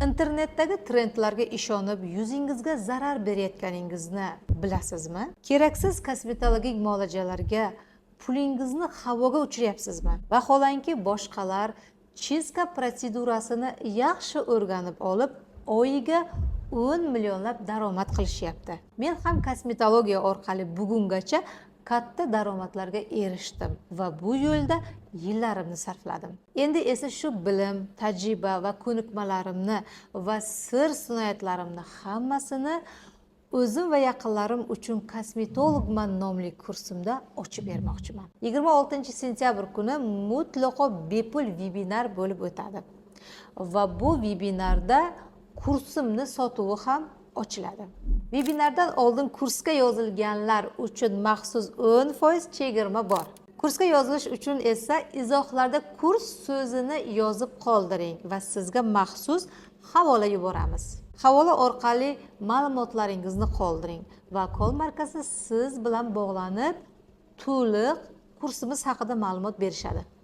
Internetdagi trendlarga ishonib, yuzingizga zarar berayotganingizni bilasizmi? Keraksiz kosmetologik muolajalarga pulingizni havoga uchiryapsizmi? Vaholanki boshqalar chiska protsedurasini yaxshi o'rganib olib, oyiga 10 millionlab daromad qilishyapti. Men ham kosmetologiya orqali bugungacha katta daromadlarga erishdim va bu yo'lda yillarimni sarfladim. Endi esa shu bilim, tajriba va ko'nikmalarimni va sir sinoatlarimni hammasini o'zim va yaqinlarim uchun kosmetologman nomli kursimda ochib bermoqchiman. 26-sentyabr kuni mutlaqo bepul vebinar bo'lib o'tadi. Va bu vebinarda kursimni sotuvi ham ochiladi. Vebinardan oldin kursga yozilganlar uchun maxsus 10% chegirma bor. Kursga yozilish uchun esa izohlarda kurs so'zini yozib qoldiring va sizga maxsus havola yuboramiz. Havola orqali ma'lumotlaringizni qoldiring va kol markasi siz bilan bog'lanib, to'liq kursimiz haqida ma'lumot berishadi.